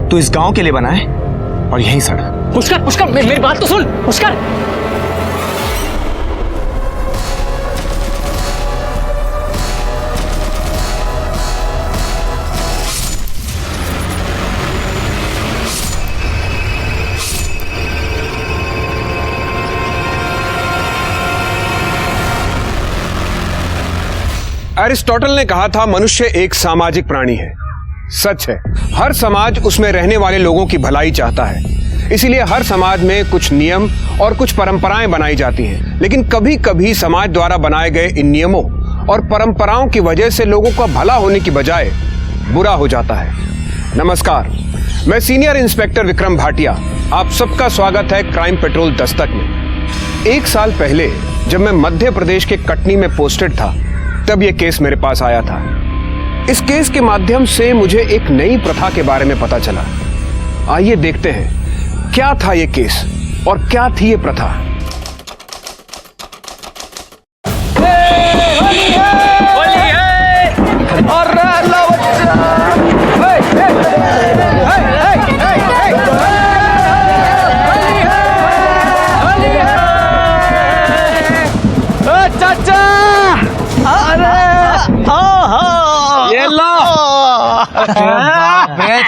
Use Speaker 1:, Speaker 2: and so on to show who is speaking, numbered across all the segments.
Speaker 1: तू इस गांव के लिए बना है और यहीं सड़।
Speaker 2: पुष्कर पुष्कर मेरी बात तो सुन पुष्कर।
Speaker 3: एरिस्टोटल ने कहा था मनुष्य एक सामाजिक प्राणी है। सच है, हर समाज उसमें रहने वाले लोगों की भलाई चाहता है। इसीलिए हर समाज में कुछ नियम और कुछ परंपराएं बनाई जाती हैं। लेकिन कभी कभी समाज द्वारा बनाए गए इन नियमों और परंपराओं की वजह से लोगों का भला होने की बजाय बुरा हो जाता है। नमस्कार, मैं सीनियर इंस्पेक्टर विक्रम भाटिया, आप सबका स्वागत है क्राइम पेट्रोल दस्तक में। 1 साल पहले जब मैं मध्य प्रदेश के कटनी में पोस्टेड था, तब यह केस मेरे पास आया था। इस केस के माध्यम से मुझे एक नई प्रथा के बारे में पता चला। आइए देखते हैं क्या था यह केस और क्या थी यह प्रथा।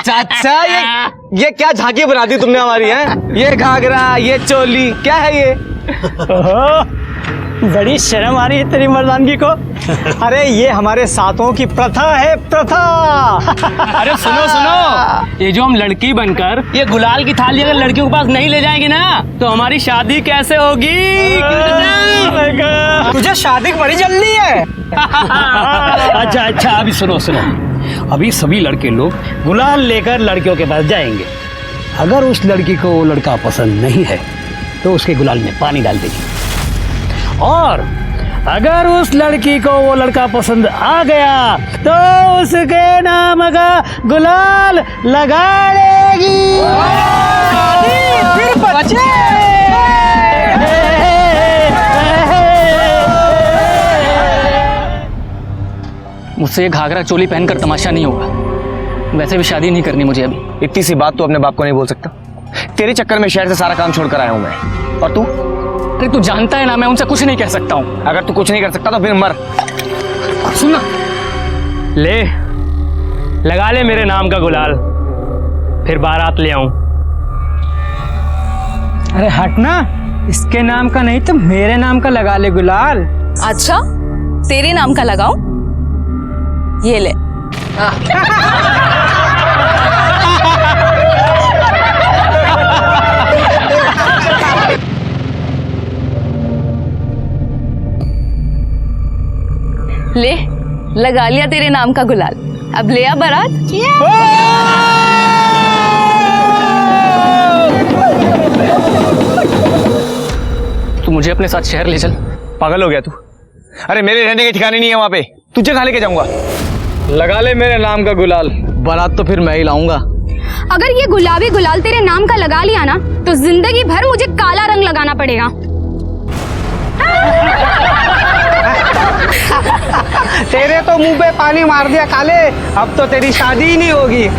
Speaker 2: चाचा ये क्या झांकी बना दी तुमने हमारी है? ये घाघरा, ये चोली, क्या है ये?
Speaker 4: बड़ी शर्म आ रही है तेरी मर्दानगी को। अरे ये हमारे सातों की प्रथा है, प्रथा।
Speaker 2: अरे सुनो सुनो, ये जो हम लड़की बनकर ये गुलाल की थाली अगर लड़कियों के पास नहीं ले जाएंगे ना, तो हमारी शादी कैसे होगी?
Speaker 4: तुझे शादी की बड़ी जल्दी है।
Speaker 2: अच्छा अच्छा, अभी सुनो सुनो, अभी सभी लड़के लोग गुलाल लेकर लड़कियों के पास जाएंगे। अगर उस लड़की को वो लड़का पसंद नहीं है तो उसके गुलाल में पानी डाल देगी, और अगर उस लड़की को वो लड़का पसंद आ गया तो उसके नाम का गुलाल लगा लेगी। फिर बच्चे मुझसे घाघरा चोली पहनकर तमाशा नहीं होगा। वैसे भी शादी नहीं करनी मुझे अभी।
Speaker 1: इतनी सी बात तो अपने बाप को नहीं बोल सकता। तेरे चक्कर में शहर से सारा काम छोड़कर आया हूं मैं। और तू?
Speaker 2: अरे तू जानता है ना, मैं उनसे कुछ नहीं कह सकता हूँ।
Speaker 1: अगर तू कुछ नहीं कर सकता तो फिर मर।
Speaker 2: सुन ना, ले लगा ले मेरे नाम का गुलाल, फिर बारात ले आऊं।
Speaker 4: अरे हटना, इसके नाम का नहीं तो मेरे नाम का लगा ले गुलाल।
Speaker 5: अच्छा, तेरे नाम का लगाऊं? ये ले। ले, लगा लिया तेरे नाम का गुलाल। अब ले आ बारात।
Speaker 2: तू मुझे अपने साथ शहर ले चल।
Speaker 1: पागल हो गया तू? अरे मेरे रहने के ठिकाने नहीं है वहां पे, तुझे कहाँ लेके जाऊंगा?
Speaker 2: लगा ले मेरे नाम का गुलाल, बारात तो फिर मैं ही लाऊंगा।
Speaker 6: अगर ये गुलाबी गुलाल तेरे नाम का लगा लिया ना, तो जिंदगी भर मुझे काला रंग लगाना पड़ेगा।
Speaker 4: तेरे तो मुंह पे पानी मार दिया काले, अब तो तेरी शादी ही नहीं होगी।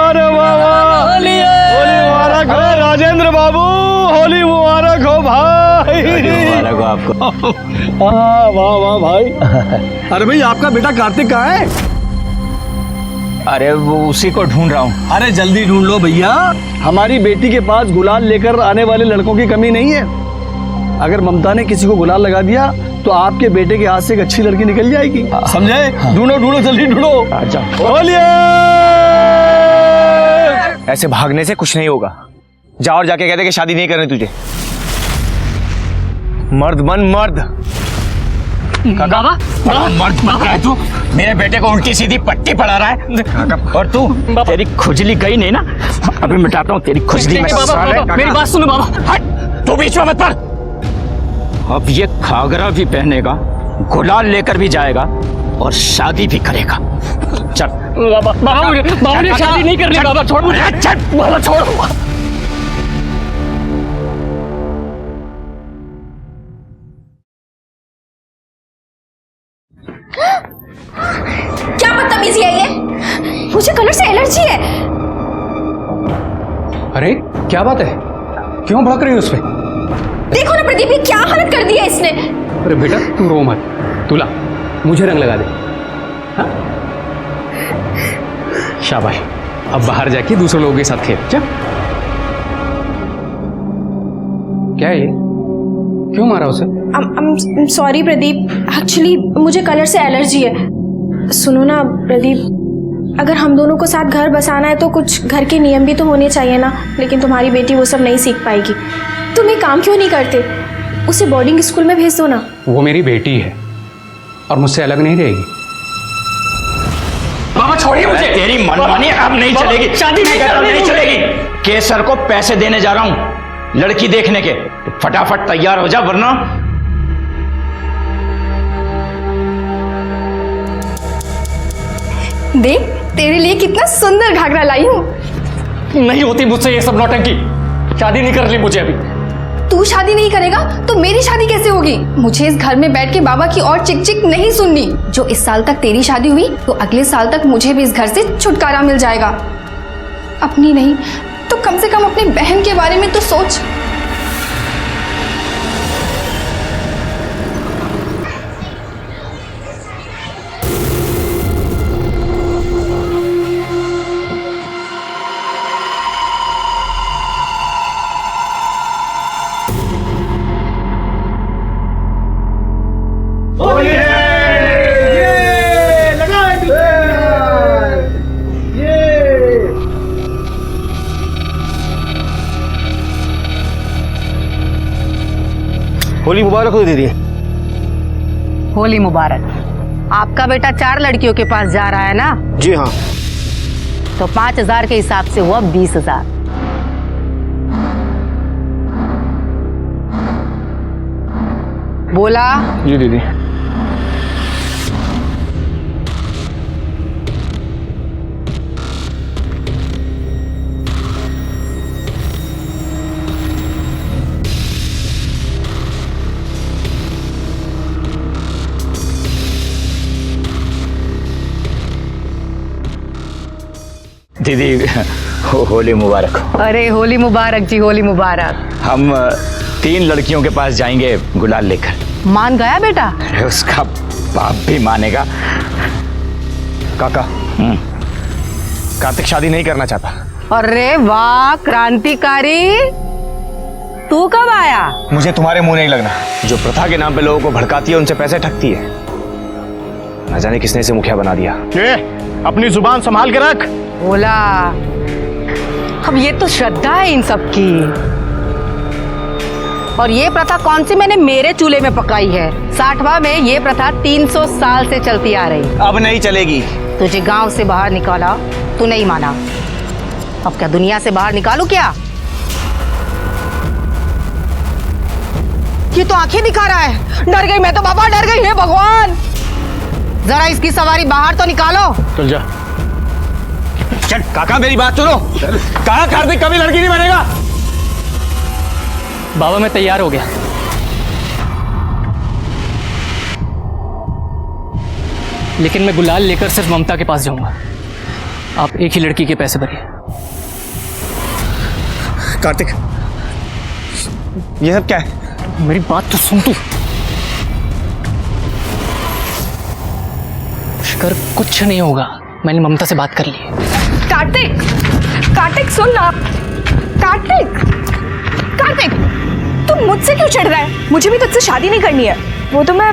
Speaker 2: अरे वाह, होली मुबारक हो राजेंद्र बाबू, होली मुबारक हो भाई।
Speaker 1: मुबारक हो आपको।
Speaker 2: वाह वाह भाई। अरे भाई, आपका बेटा कार्तिक कहाँ है?
Speaker 1: अरे वो उसी को ढूंढ रहा हूँ।
Speaker 2: अरे जल्दी ढूंढ लो भैया, हमारी बेटी के पास गुलाल लेकर आने वाले लड़कों की कमी नहीं है। अगर ममता ने किसी को गुलाल लगा दिया तो आपके बेटे के हाथ से एक अच्छी लड़की निकल जाएगी, समझे? ढूंढो ढूंढो, जल्दी ढूंढो।
Speaker 1: अच्छा,
Speaker 2: बोलिए।
Speaker 1: ऐसे भागने से कुछ नहीं होगा। जा और जाके कहते कि शादी नहीं करनी तुझे। मर्द बन मर्द।
Speaker 2: बाबा
Speaker 1: मर्द मत कह तू। मेरे बेटे को उल्टी सीधी पट्टी पड़ा रहा है। और तू, तेरी खुजली गई नहीं ना? अभी मिटाता हूँ तेरी खुजली।
Speaker 2: मेरी बात सुनो बाबा।
Speaker 1: हट, तू बीच में मत पड़। अब ये घाघरा भी पहनेगा, गुलाल लेकर भी जाएगा और शादी भी करेगा। चल
Speaker 2: बाबा मुझे शादी नहीं करनी। बाबा छोड़ मुझे।
Speaker 1: चल
Speaker 2: बाबा छोड़।
Speaker 6: क्या बदतमीजी है ये? मुझे कलर से एलर्जी है।
Speaker 7: अरे क्या बात है, क्यों भड़क रही है उस पे?
Speaker 6: देखो ना प्रदीप, ये क्या हालत कर दी है इसने।
Speaker 7: अरे बेटा तू रो मत, तुला मुझे रंग लगा दे। हाँ? शाबाश, अब बाहर जाके दूसरे लोगों के साथ खेल। जा। क्या है ये, क्यों मारा उसे?
Speaker 8: सॉरी प्रदीप, एक्चुअली मुझे कलर से एलर्जी है। सुनो ना प्रदीप, अगर हम दोनों को साथ घर बसाना है तो कुछ घर के नियम भी तो होने चाहिए ना। लेकिन तुम्हारी बेटी वो सब नहीं सीख पाएगी। तुम एक काम क्यों नहीं करते, उसे बोर्डिंग स्कूल में भेज दो ना।
Speaker 7: वो मेरी बेटी है और मुझसे अलग नहीं रहेगी।
Speaker 1: बाबा छोड़िए मुझे। तेरी मनमानी अब नहीं चलेगी, शादी नहीं चलेगी। केसर को पैसे देने जा रहा हूं लड़की देखने के, तो फटाफट तैयार हो जा वरना।
Speaker 6: देख तेरे लिए कितना सुंदर घाघरा लाई हूँ।
Speaker 2: नहीं होती मुझसे ये सब नौटंकी। शादी नहीं करनी मुझे अभी।
Speaker 6: तू शादी नहीं करेगा तो मेरी शादी कैसे होगी? मुझे इस घर में बैठ के बाबा की और चिक चिक नहीं सुननी। जो इस साल तक तेरी शादी हुई तो अगले साल तक मुझे भी इस घर से छुटकारा मिल जाएगा। अपनी नहीं तो कम से कम अपनी बहन के बारे में तो सोच।
Speaker 4: होली मुबारक हो दीदी।
Speaker 9: होली मुबारक। आपका बेटा 4 लड़कियों के पास जा रहा है ना?
Speaker 4: जी हाँ।
Speaker 9: तो 5,000 के हिसाब से हुआ 20,000। बोला?
Speaker 7: जी दीदी।
Speaker 1: दीदी होली मुबारक।
Speaker 9: अरे होली मुबारक जी, होली मुबारक।
Speaker 1: हम 3 लड़कियों के पास जाएंगे गुलाल लेकर।
Speaker 9: मान गया बेटा?
Speaker 1: अरे उसका बाप भी मानेगा।
Speaker 3: काका, कार्तिक शादी नहीं करना चाहता।
Speaker 9: अरे वाह क्रांतिकारी, तू कब आया?
Speaker 3: मुझे तुम्हारे मुंह नहीं लगना। जो प्रथा के नाम पे लोगों को भड़काती है, उनसे पैसे ठगती है। न जाने किसने इसे मुखिया बना दिया।
Speaker 4: अपनी जुबान संभाल के रख।
Speaker 9: बोला। अब ये तो श्रद्धा है इन सब की। और ये प्रथा कौन सी मैंने मेरे चूल्हे में पकाई है? 60वां में ये प्रथा 300 साल से चलती आ रही।
Speaker 3: अब नहीं चलेगी।
Speaker 9: तुझे गांव से बाहर निकाला, तू नहीं माना। अब क्या दुनिया से बाहर निकालू क्या? ये तो आंखें दिखा रहा है। डर गई मैं तो बाबा, डर गई। हे भगवान, जरा इसकी सवारी बाहर तो निकालो।
Speaker 3: चल जा। चल काका, मेरी बात सुनो। कहा कार्तिक कभी लड़की नहीं बनेगा।
Speaker 2: बाबा मैं तैयार हो गया। लेकिन मैं गुलाल लेकर सिर्फ ममता के पास जाऊंगा। आप एक ही लड़की के पैसे भरिए।
Speaker 3: कार्तिक, ये सब क्या है?
Speaker 2: मेरी बात तो सुन तू। फिकर कुछ नहीं होगा, मैंने ममता से बात कर ली है।
Speaker 6: कार्तिक, कार्तिक सुन ना। कार्तिक, कार्तिक तू मुझसे क्यों चिढ़ रहा है?
Speaker 8: मुझे भी तुझसे शादी नहीं करनी है। वो तो मैं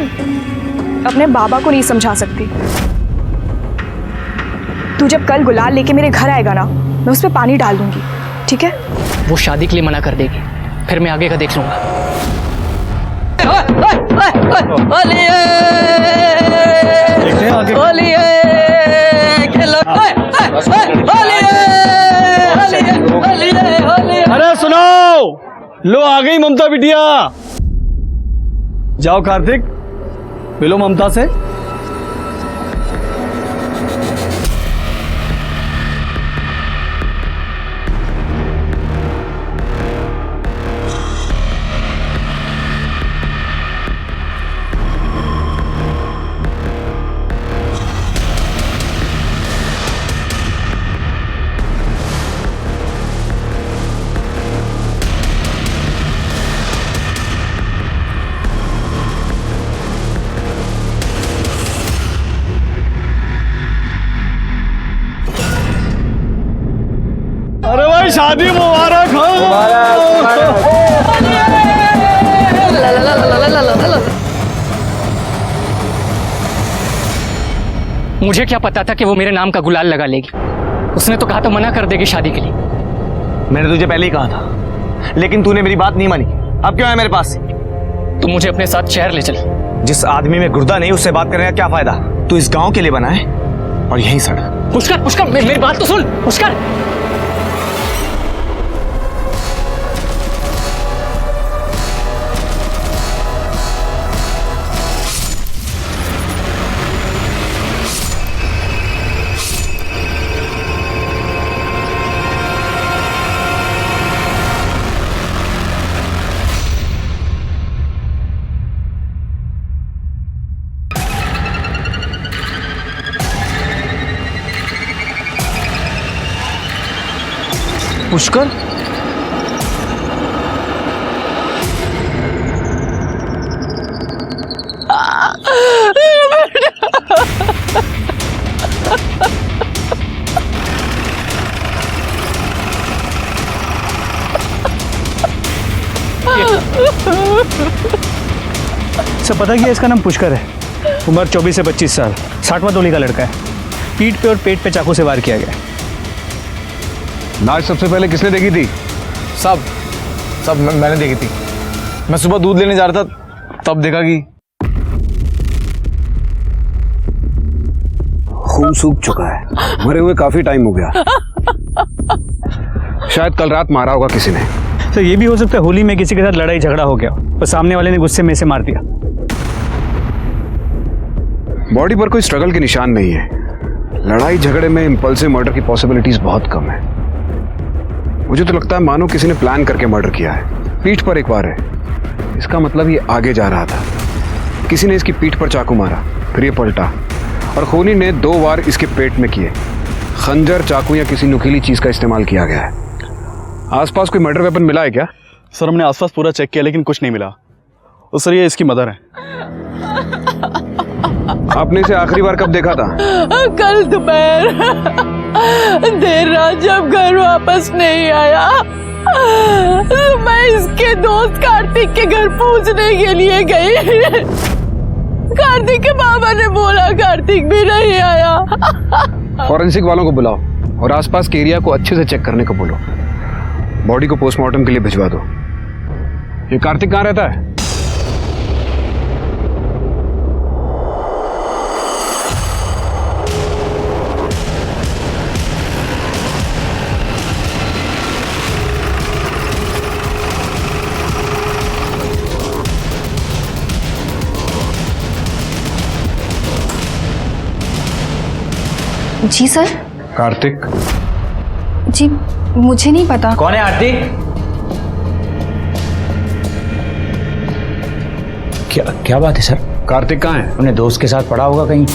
Speaker 8: अपने बाबा को नहीं समझा सकती। तू जब कल गुलाल लेके मेरे घर आएगा ना, मैं उस पर पानी डाल दूंगी, ठीक है?
Speaker 2: वो शादी के लिए मना कर देगी, फिर मैं आगे का देख लूंगा।
Speaker 4: अरे सुनो, लो आ गई ममता बिटिया। जाओ कार्तिक, मिलो ममता से। अरे भाई शादी मुबारक हो।
Speaker 7: मुझे क्या पता था कि वो मेरे नाम का गुलाल लगा लेगी। उसने तो कहा था मना कर देगी शादी के लिए।
Speaker 10: मैंने तुझे पहले ही कहा था, लेकिन तूने मेरी बात नहीं मानी। अब क्यों आया मेरे पास?
Speaker 7: तू मुझे अपने साथ शहर ले चल।
Speaker 10: जिस आदमी में गुर्दा नहीं उससे बात करने का क्या फायदा? तू इस गांव के लिए बना है और यहीं सड़।
Speaker 7: पुष्कर, पुष्कर, मेरी बात तो सुन पुष्कर।
Speaker 10: पुष्कर,
Speaker 4: सब पता किया, इसका नाम पुष्कर है। उम्र 24 से 25 साल, 60वां तोली का लड़का है। पीठ पे और पेट पे चाकू से वार किया गया।
Speaker 3: लाश सबसे पहले किसने देखी थी?
Speaker 10: सब मैंने देखी थी। मैं सुबह दूध लेने जा रहा था, तब देखा कि
Speaker 3: खून सूख चुका है, मरे हुए काफी टाइम हो गया। शायद कल रात मारा होगा किसी ने।
Speaker 4: तो ये भी हो सकता है होली में किसी के साथ लड़ाई झगड़ा हो गया और सामने वाले ने गुस्से में से मार दिया।
Speaker 3: बॉडी पर कोई स्ट्रगल के निशान नहीं है। लड़ाई झगड़े में इंपल्सिव मर्डर की पॉसिबिलिटीज बहुत कम है। मुझे तो लगता है मानो किसी ने प्लान करके मर्डर किया है। पीठ पर एक बार है, इसका मतलब ये आगे जा रहा था। किसी ने इसकी पीठ पर चाकू मारा, फिर ये पलटा और खूनी ने 2 वार इसके पेट में किए। खंजर, चाकू या किसी नुकीली चीज का इस्तेमाल किया गया है। आसपास कोई मर्डर वेपन मिला है क्या?
Speaker 11: सर हमने आसपास पूरा चेक किया लेकिन कुछ नहीं मिला। तो सर ये इसकी मदर है।
Speaker 3: आपने इसे आखिरी बार कब देखा था?
Speaker 12: कल दोपहर देर रात जब घर वापस नहीं आया तो मैं इसके दोस्त कार्तिक के घर पहुंचने के लिए गई। कार्तिक के बाबा ने बोला कार्तिक भी नहीं आया।
Speaker 3: फॉरेंसिक वालों को बुलाओ और आसपास के एरिया को अच्छे से चेक करने को बोलो। बॉडी को पोस्टमार्टम के लिए भिजवा दो। ये कार्तिक कहाँ रहता है?
Speaker 6: जी सर।
Speaker 3: कार्तिक?
Speaker 6: जी मुझे नहीं पता।
Speaker 1: कौन है आरती?
Speaker 2: क्या बात है सर?
Speaker 3: कार्तिक कहाँ है?
Speaker 2: अपने दोस्त के साथ पड़ा होगा कहीं।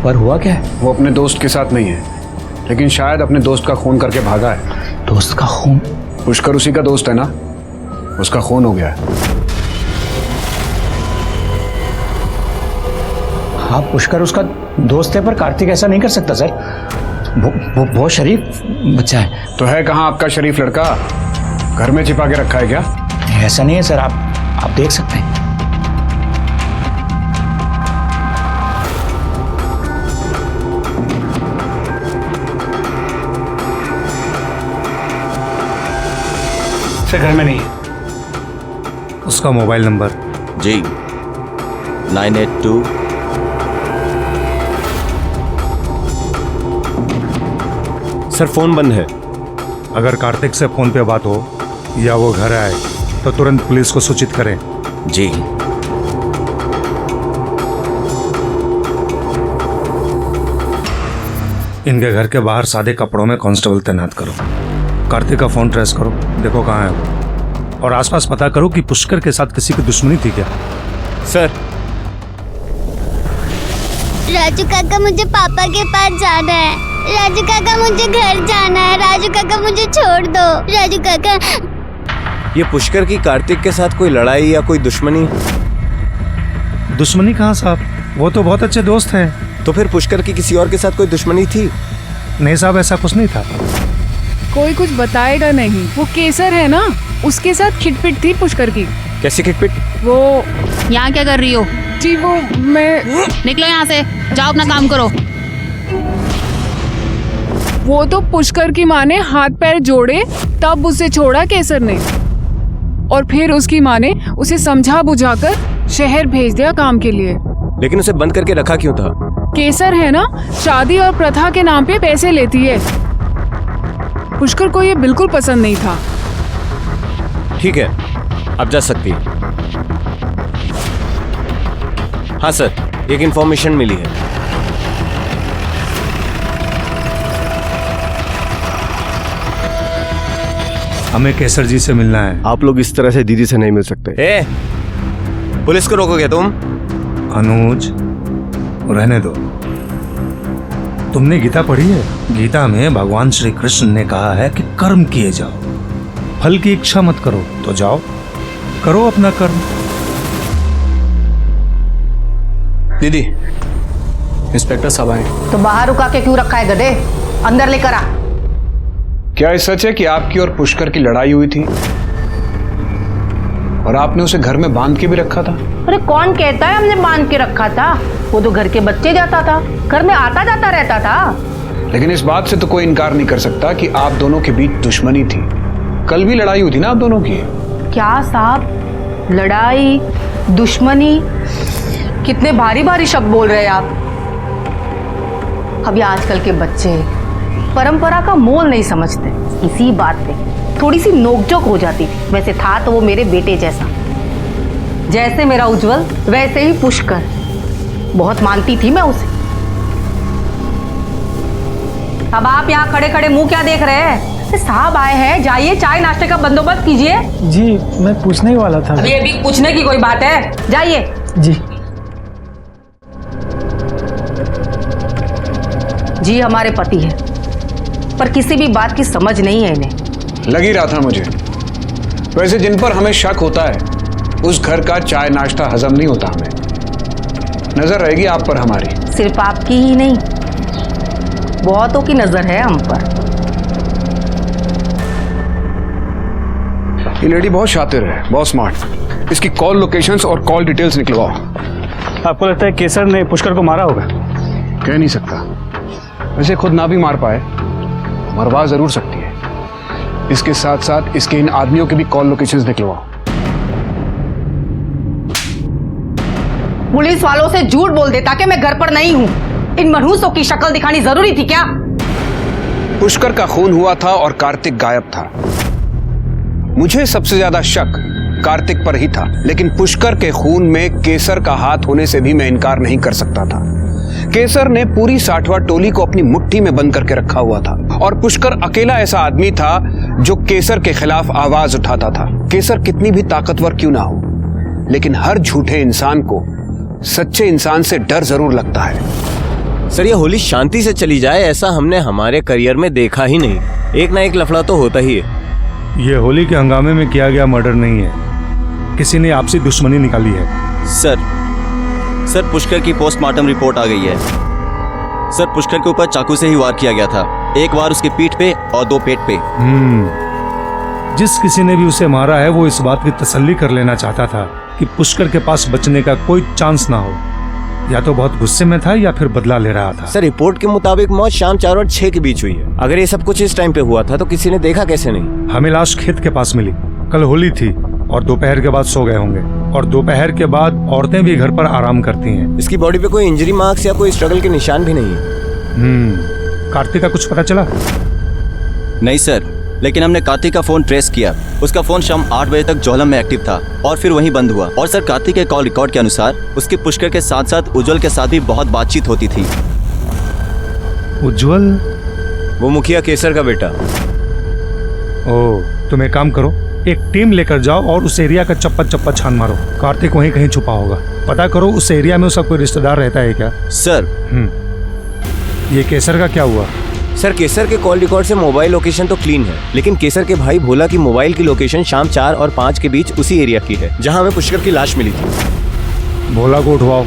Speaker 2: पर हुआ क्या है?
Speaker 3: वो अपने दोस्त के साथ नहीं है, लेकिन शायद अपने दोस्त का खून करके भागा है।
Speaker 2: दोस्त का खून?
Speaker 3: पुष्कर उसी का दोस्त है ना, उसका खून हो गया है।
Speaker 2: हाँ पुष्कर उसका दोस्त है, पर कार्तिक ऐसा नहीं कर सकता सर। वो बहुत शरीफ बच्चा है।
Speaker 3: तो है कहाँ आपका शरीफ लड़का? घर में छिपा के रखा है क्या?
Speaker 2: ऐसा नहीं है सर, आप देख सकते हैं।
Speaker 4: सर घर में नहीं है।
Speaker 11: उसका मोबाइल नंबर?
Speaker 10: जी 982।
Speaker 11: सर फोन बंद है। अगर कार्तिक से फोन पे बात हो या वो घर आए तो तुरंत पुलिस को सूचित करें।
Speaker 13: जी।
Speaker 14: इनके घर के बाहर सादे कपड़ों में कांस्टेबल तैनात करो। कार्तिक का फोन ट्रेस करो, देखो कहाँ है वो। और आसपास पता करो कि पुष्कर के साथ किसी की दुश्मनी थी क्या।
Speaker 13: सर।
Speaker 15: राजू काका मुझे पापा के पास जाना है। राजू काका मुझे घर जाना है। राजू काका मुझे छोड़ दो। राजू काका।
Speaker 13: ये पुष्कर की कार्तिक के साथ कोई लड़ाई या कोई दुश्मनी?
Speaker 14: दुश्मनी कहाँ साहब, वो तो बहुत अच्छे दोस्त हैं।
Speaker 13: तो फिर पुष्कर की किसी और के साथ कोई दुश्मनी थी?
Speaker 14: नहीं साहब, ऐसा कुछ नहीं था।
Speaker 12: कोई कुछ बताएगा नहीं। वो केसर है ना, उसके साथ खिटपिट थी पुष्कर की।
Speaker 13: कैसी खिटपिट?
Speaker 12: वो
Speaker 5: यहाँ क्या कर रही हो?
Speaker 12: जी वो मैं।
Speaker 5: निकलो यहाँ से, जाओ अपना काम करो।
Speaker 12: वो तो पुष्कर की माँ ने हाथ पैर जोड़े तब उसे छोड़ा केसर ने, और फिर उसकी माँ ने उसे समझा बुझाकर शहर भेज दिया काम के लिए।
Speaker 13: लेकिन उसे बंद करके रखा क्यों था?
Speaker 12: केसर है ना, शादी और प्रथा के नाम पे पैसे लेती है। पुष्कर को ये बिल्कुल पसंद नहीं था।
Speaker 13: ठीक है, अब जा सकती है। हाँ सर, एक इंफॉर्मेशन मिली है।
Speaker 14: हमें केसर जी से मिलना है।
Speaker 13: आप लोग इस तरह से दीदी से नहीं मिल सकते। पुलिस को रोकोगे तुम?
Speaker 14: अनुज, रहने दो। तुमने गीता पढ़ी है? गीता में भगवान श्री कृष्ण ने कहा है कि कर्म किए जाओ, फल की इच्छा मत करो। तो जाओ, करो अपना कर्म।
Speaker 10: दीदी, इंस्पेक्टर साहब आए।
Speaker 9: तो बाहर रुका के क्यों रखा है गधे? अंदर लेकर आ।
Speaker 3: क्या ये सच है कि आपकी और पुष्कर की लड़ाई हुई थी और आपने उसे घर में बांध के भी रखा था?
Speaker 9: अरे कौन कहता है हमने बांध के रखा था? वो तो घर के बच्चे जाता था, घर में आता जाता रहता था।
Speaker 3: लेकिन इस बात से तो कोई इनकार नहीं कर सकता कि आप दोनों के बीच दुश्मनी थी। कल भी लड़ाई हुई थी ना आप दोनों की।
Speaker 9: क्या साहब, लड़ाई, दुश्मनी, कितने भारी भारी शब्द बोल रहे हैं आप। अब ये आजकल के बच्चे परंपरा का मोल नहीं समझते। इसी बात पे थोड़ी सी नोकझोंक हो जाती थी। वैसे था तो वो मेरे बेटे जैसा, जैसे मेरा उज्जवल वैसे ही पुष्कर। बहुत मानती थी मैं उसे। अब आप यहाँ खड़े खड़े मुंह क्या देख रहे हैं? साहब आए हैं, जाइए चाय नाश्ते का बंदोबस्त कीजिए।
Speaker 4: जी मैं पूछने ही वाला था।
Speaker 9: अभी अभी पूछने की कोई बात है? जाइए।
Speaker 4: जी
Speaker 9: जी हमारे पति है, पर किसी भी बात की समझ नहीं है इन्हें।
Speaker 3: लग ही रहा था मुझे। वैसे जिन पर हमें शक होता है उस घर का चाय नाश्ता हजम नहीं होता। हमें नजर रहेगी आप पर हमारी।
Speaker 9: सिर्फ आपकी ही नहीं, बहुतों की नजर है हम पर।
Speaker 3: ये लेडी बहुत शातिर है, बहुत स्मार्ट। इसकी कॉल लोकेशंस और कॉल डिटेल्स निकलवाओ।
Speaker 4: आपको लगता है केसर ने पुष्कर को मारा होगा?
Speaker 3: कह नहीं सकता। वैसे खुद ना भी मार पाए, मरवा जरूर सकती है। इसके साथ साथ इसके इन आदमियों के भी कॉल लोकेशंस निकलवाओ।
Speaker 9: पुलिस वालों से झूठ बोल देता कि मैं घर पर नहीं हूं। इन मनहूसों की शक्ल दिखानी जरूरी थी क्या?
Speaker 3: पुष्कर का खून हुआ था और कार्तिक गायब था। मुझे सबसे ज्यादा शक कार्तिक पर ही था, लेकिन पुष्कर के खून में केसर का हाथ होने से भी मैं इनकार नहीं कर सकता था। केसर ने पूरी साठवा टोली को अपनी मुट्ठी में बंद करके रखा हुआ था और पुष्कर अकेला ऐसा आदमी था जो केसर के खिलाफ आवाज उठाता था। केसर कितनी भी ताकतवर क्यों ना हो, लेकिन हर झूठे इंसान को सच्चे इंसान से डर जरूर लगता है।
Speaker 13: सर, ये होली शांति से चली जाए ऐसा हमने हमारे करियर में देखा ही नहीं। एक ना एक लफड़ा तो होता ही है।
Speaker 14: ये होली के हंगामे में किया गया मर्डर नहीं है, किसी ने आपसी दुश्मनी निकाली है।
Speaker 13: सर पुष्कर की पोस्टमार्टम रिपोर्ट आ गई है। सर, पुष्कर के ऊपर चाकू से ही वार किया गया था। एक वार उसकी पीठ पे और 2 पेट पे।
Speaker 14: जिस किसी ने भी उसे मारा है वो इस बात की तसल्ली कर लेना चाहता था कि पुष्कर के पास बचने का कोई चांस ना हो। या तो बहुत गुस्से में था या फिर बदला ले रहा था।
Speaker 13: सर, रिपोर्ट के मुताबिक मौत शाम 4 और 6 के बीच हुई है। अगर ये सब कुछ इस टाइम पे हुआ था तो किसी ने देखा कैसे नहीं?
Speaker 14: हमें लाश खेत के पास मिली। कल होली थी और दोपहर के बाद सो गए होंगे, और दोपहर के बाद औरतें भी घर पर आराम करती हैं।
Speaker 13: इसकी बॉडी पे कोई इंजरी मार्क्स या कोई स्ट्रगल के निशान भी नहीं है।
Speaker 14: कार्तिक का कुछ पता चला?
Speaker 13: नहीं सर, लेकिन हमने कार्तिक का फोन ट्रेस किया। उसका फोन शाम 8 बजे तक जोहलम में एक्टिव था और फिर वहीं बंद हुआ। और सर, कार्तिक के कॉल रिकॉर्ड के अनुसार उसके पुष्कर के साथ साथ उज्जवल के साथ भी बहुत बातचीत होती थी।
Speaker 14: उज्जवल?
Speaker 3: वो मुखिया केसर का बेटा।
Speaker 14: ओ, तुम एक काम करो, एक टीम लेकर जाओ और उस एरिया का चप्पा चप्पा छान मारो। कार्तिक वहीं कहीं छुपा होगा। पता करो उस एरिया में उसका कोई रिश्तेदार रहता है क्या?
Speaker 13: सर।
Speaker 14: ये केसर का क्या हुआ?
Speaker 3: सर, केसर के कॉल रिकॉर्ड से मोबाइल लोकेशन तो क्लीन है, लेकिन केसर के भाई भोला की मोबाइल की लोकेशन शाम 4 और 5 के बीच उसी एरिया की है जहां हमें पुष्कर की लाश मिली थी।
Speaker 14: भोला को उठवाओ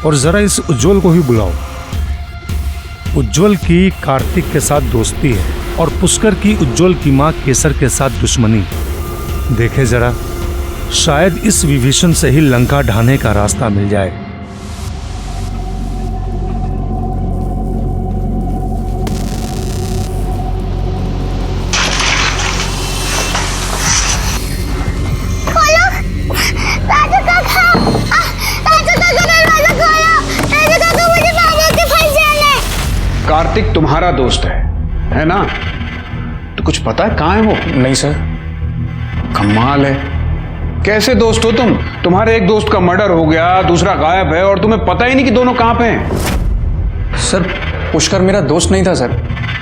Speaker 14: और जरा इस उज्जवल को ही बुलाओ। उज्जवल की कार्तिक के साथ दोस्ती है और पुष्कर की उज्जवल की मां केसर के साथ दुश्मनी। देखे जरा, शायद इस विभीषण से ही लंका ढाने का रास्ता मिल जाए।
Speaker 3: कार्तिक तुम्हारा दोस्त है ना? तो कुछ पता है कहाँ है वो?
Speaker 4: नहीं सर।
Speaker 3: कमाल है, कैसे दोस्त हो तुम? तुम्हारे एक दोस्त का मर्डर हो गया, दूसरा गायब है और तुम्हें पता ही नहीं कि दोनों कहाँ पे हैं।
Speaker 4: सर, पुष्कर मेरा दोस्त नहीं था सर,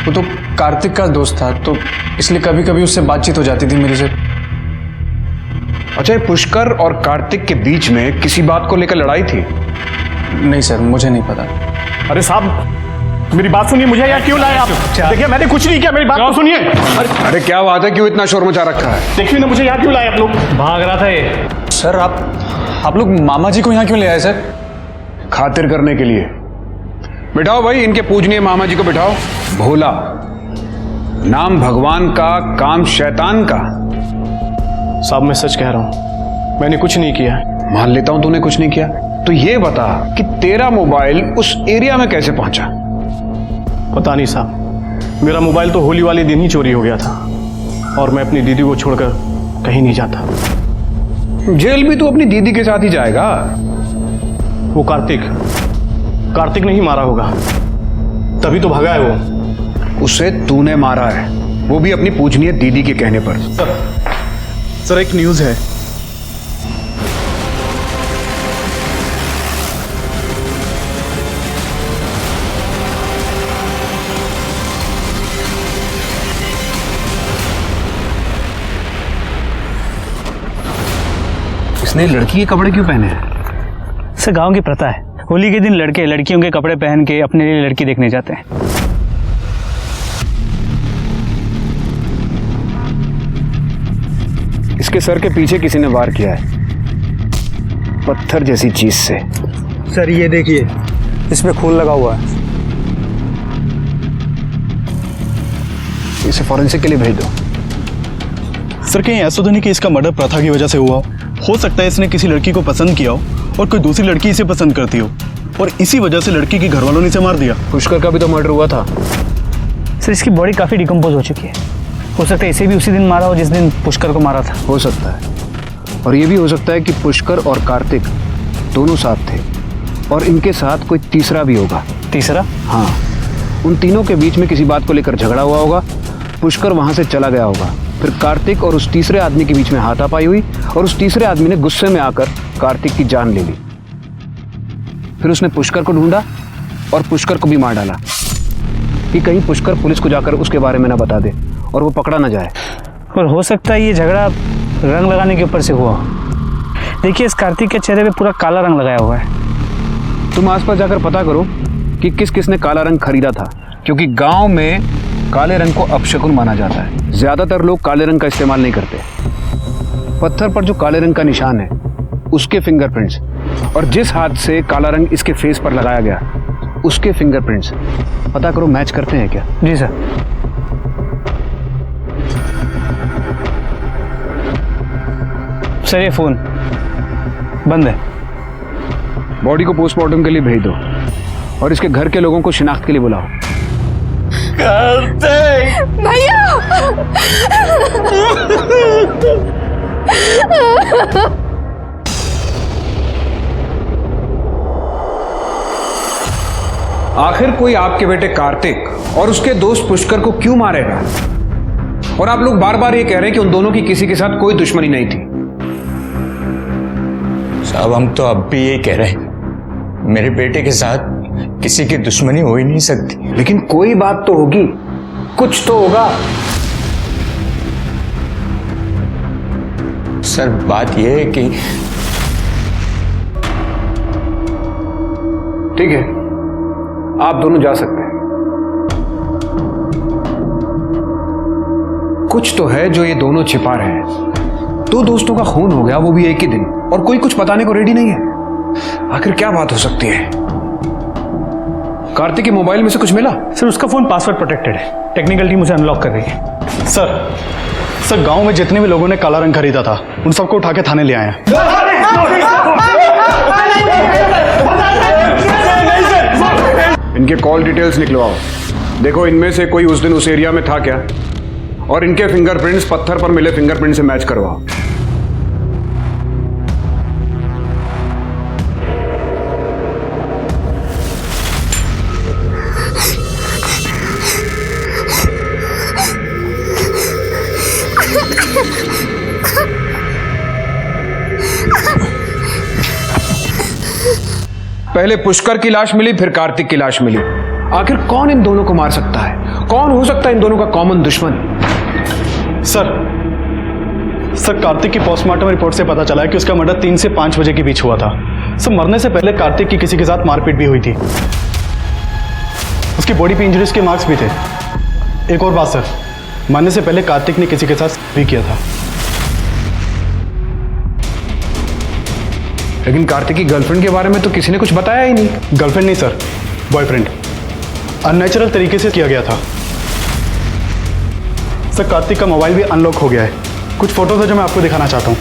Speaker 4: वो तो कार्तिक का दोस्त था, तो इसलिए कभी कभी उससे बातचीत हो जाती थी मेरी से।
Speaker 3: अच्छा, ये पुष्कर और कार्तिक के बीच में किसी बात को लेकर लड़ाई थी?
Speaker 4: नहीं सर, मुझे नहीं पता।
Speaker 11: अरे साहब, मेरी बात सुनिए, मुझे यहाँ क्यों लाए आप? देखिए, मैंने कुछ नहीं किया, मेरी बात तो सुनिए।
Speaker 3: अरे क्या बात है, क्यों इतना शोर मचा रखा है?
Speaker 11: देखिए ना, मुझे यहाँ क्यों लाए आप लोग?
Speaker 4: भाग रहा था ये। सर, आप लोग मामा जी को यहाँ क्यों ले आए सर?
Speaker 3: खातिर करने के लिए। बिठाओ भाई, इनके पूजनीय मामा जी को बिठाओ। भोला नाम भगवान का, काम शैतान का।
Speaker 11: साहब, मैं सच कह रहा हूँ, मैंने कुछ नहीं किया।
Speaker 3: मान लेता हूं तूने कुछ नहीं किया, तो ये बता कि तेरा मोबाइल उस एरिया में कैसे पहुंचा?
Speaker 11: पता नहीं साहब, मेरा मोबाइल तो होली वाले दिन ही चोरी हो गया था और मैं अपनी दीदी को छोड़कर कहीं नहीं जाता।
Speaker 3: जेल भी तू अपनी दीदी के साथ ही जाएगा?
Speaker 11: वो कार्तिक ने ही मारा होगा, तभी तो भगा है वो।
Speaker 3: उसे तूने मारा है, वो भी अपनी पूजनीय दीदी के कहने पर।
Speaker 11: सर, एक न्यूज़ है।
Speaker 4: इसने लड़की के कपड़े क्यों पहने हैं?
Speaker 2: सर, गांव की प्रथा है, होली के दिन लड़के लड़कियों के कपड़े पहन के अपने लिए लड़की देखने जाते हैं।
Speaker 3: इसके सर के पीछे किसी ने वार किया है, पत्थर जैसी चीज से।
Speaker 4: सर, ये देखिए, इसमें खून लगा हुआ है।
Speaker 3: इसे फॉरेंसिक के लिए भेज दो।
Speaker 11: सर, कहीं ऐसा तो नहीं कि इसका मर्डर प्रथा की वजह से हुआ हो सकता है इसने किसी लड़की को पसंद किया हो और कोई दूसरी लड़की इसे पसंद करती हो और इसी वजह से लड़की के घर वालों ने इसे मार दिया।
Speaker 3: पुष्कर का भी तो मर्डर हुआ था।
Speaker 2: सर, इसकी बॉडी काफ़ी डिकम्पोज हो चुकी है, हो सकता है इसे भी उसी दिन मारा हो जिस दिन पुष्कर को मारा था।
Speaker 3: हो सकता है, और ये भी हो सकता है कि पुष्कर और कार्तिक दोनों साथ थे और इनके साथ कोई तीसरा भी होगा।
Speaker 2: तीसरा?
Speaker 3: हाँ, उन तीनों के बीच में किसी बात को लेकर झगड़ा हुआ होगा, पुष्कर वहां से चला गया होगा, फिर कार्तिक और उस तीसरे आदमी के बीच में हाथापाई हुई और उस तीसरे आदमी ने गुस्से में आकर कार्तिक की जान ले ली। फिर उसने पुष्कर को ढूंढा और पुष्कर को भी मार डाला कि कहीं पुष्कर पुलिस को जाकर उसके बारे में ना बता दे और वो पकड़ा ना जाए।
Speaker 2: और हो सकता है ये झगड़ा रंग लगाने के ऊपर से हुआ। देखिए, इस कार्तिक के चेहरे पे पूरा काला रंग लगाया हुआ है।
Speaker 3: तुम आसपास जाकर पता करो कि किस किसने काला रंग खरीदा था, क्योंकि गांव में काले रंग को अपशकुन माना जाता है। ज्यादातर लोग काले रंग का इस्तेमाल नहीं करते। पत्थर पर जो काले रंग का निशान है उसके फिंगरप्रिंट्स और जिस हाथ से काला रंग इसके फेस पर लगाया गया उसके फिंगरप्रिंट्स पता करो मैच करते हैं क्या?
Speaker 2: जी सर। सर, ये फोन बंद है।
Speaker 3: बॉडी को पोस्टमार्टम के लिए भेज दो और इसके घर के लोगों को शिनाख्त के लिए बुलाओ।
Speaker 12: भैया
Speaker 3: आखिर कोई आपके बेटे कार्तिक और उसके दोस्त पुष्कर को क्यों मारेगा? और आप लोग बार बार ये कह रहे हैं कि उन दोनों की किसी के साथ कोई दुश्मनी नहीं थी।
Speaker 16: साहब हम तो अब भी यही कह रहे हैं, मेरे बेटे के साथ किसी की दुश्मनी हो ही नहीं सकती।
Speaker 3: लेकिन कोई बात तो होगी, कुछ तो होगा।
Speaker 16: सर बात यह है कि
Speaker 3: ठीक है, आप दोनों जा सकते हैं। कुछ तो है जो ये दोनों छिपा रहे हैं। दो दोस्तों का खून हो गया, वो भी एक ही दिन, और कोई कुछ बताने को रेडी नहीं है। आखिर क्या बात हो सकती है? कार्तिक के मोबाइल में से कुछ मिला?
Speaker 4: सर उसका फोन पासवर्ड प्रोटेक्टेड है, टेक्निकल टीम उसे अनलॉक कर रही है।
Speaker 11: सर गांव में जितने भी लोगों ने काला रंग खरीदा था उन सबको उठा के थाने ले आए हैं।
Speaker 3: इनके कॉल डिटेल्स निकलवाओ। देखो इनमें से कोई उस दिन उस एरिया में था क्या, और इनके फिंगरप्रिंट्स पत्थर पर मिले फिंगरप्रिंट से मैच करवाओ। पहले पुष्कर की लाश मिली, फिर कार्तिक की लाश मिली। आखिर कौन इन दोनों को मार सकता है? कौन हो सकता है इन दोनों का कॉमन दुश्मन?
Speaker 11: सर कार्तिक की पोस्टमार्टम रिपोर्ट से पता चला है कि उसका मर्डर 3 से 5 बजे के बीच हुआ था। सर मरने से पहले कार्तिक की किसी के साथ मारपीट भी हुई थी। उसकी बॉडी पे इंजरीज के मार्क्स भी थे। एक और बात सर, मरने से पहले कार्तिक ने किसी के साथ भी किया था।
Speaker 3: लेकिन कार्तिक की गर्लफ्रेंड के बारे में तो किसी ने कुछ बताया ही नहीं।
Speaker 11: गर्लफ्रेंड नहीं सर, बॉयफ्रेंड। अननेचुरल तरीके से किया गया था। सर कार्तिक का मोबाइल भी अनलॉक हो गया है। कुछ फोटोज है जो मैं आपको दिखाना चाहता हूँ।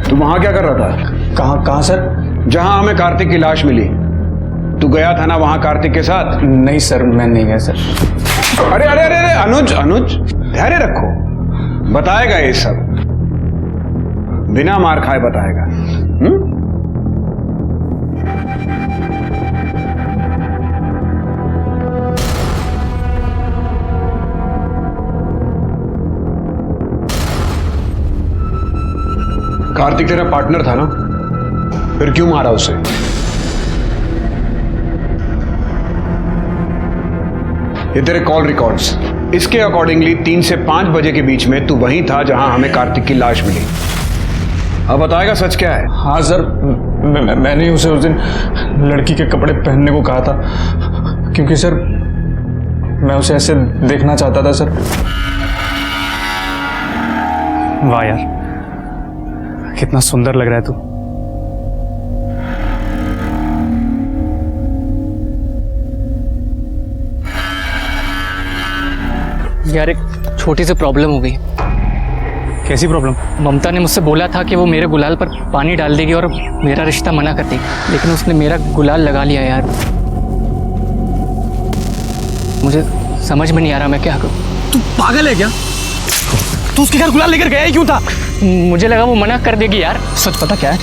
Speaker 3: तू वहां क्या कर रहा था?
Speaker 16: कहाँ सर?
Speaker 3: जहां हमें कार्तिक की लाश मिली। तू गया था ना वहां कार्तिक के साथ?
Speaker 16: नहीं सर, मैं नहीं गया सर।
Speaker 3: अरे अरे अरे अरे अनुज धैर्य रखो, बताएगा ये सब, बिना मार खाए बताएगा। कार्तिक तेरा पार्टनर था ना, फिर क्यों मारा उसे? ये तेरे कॉल रिकॉर्ड्स, इसके अकॉर्डिंगली 3 से 5 बजे के बीच में तू वहीं था जहां हमें कार्तिक की लाश मिली। अब बताएगा सच क्या है?
Speaker 16: हाँ सर, मैंने उसे उस दिन लड़की के कपड़े पहनने को कहा था, क्योंकि सर मैं उसे ऐसे देखना चाहता था सर।
Speaker 4: वाह यार, कितना सुंदर लग रहा है तू।
Speaker 7: यार एक छोटी सी प्रॉब्लम हो गई।
Speaker 4: कैसी प्रॉब्लम?
Speaker 7: ममता ने मुझसे बोला था कि वो मेरे गुलाल पर पानी डाल देगी और मेरा रिश्ता मना कर देगी, लेकिन उसने मेरा गुलाल लगा लिया यार। मुझे समझ में नहीं आ रहा मैं क्या करूं।
Speaker 2: तू पागल है क्या? तू उसके घर गुलाल लेकर गया ही क्यों था?
Speaker 7: मुझे लगा वो मना कर देगी यार।
Speaker 2: सच पता क्या है?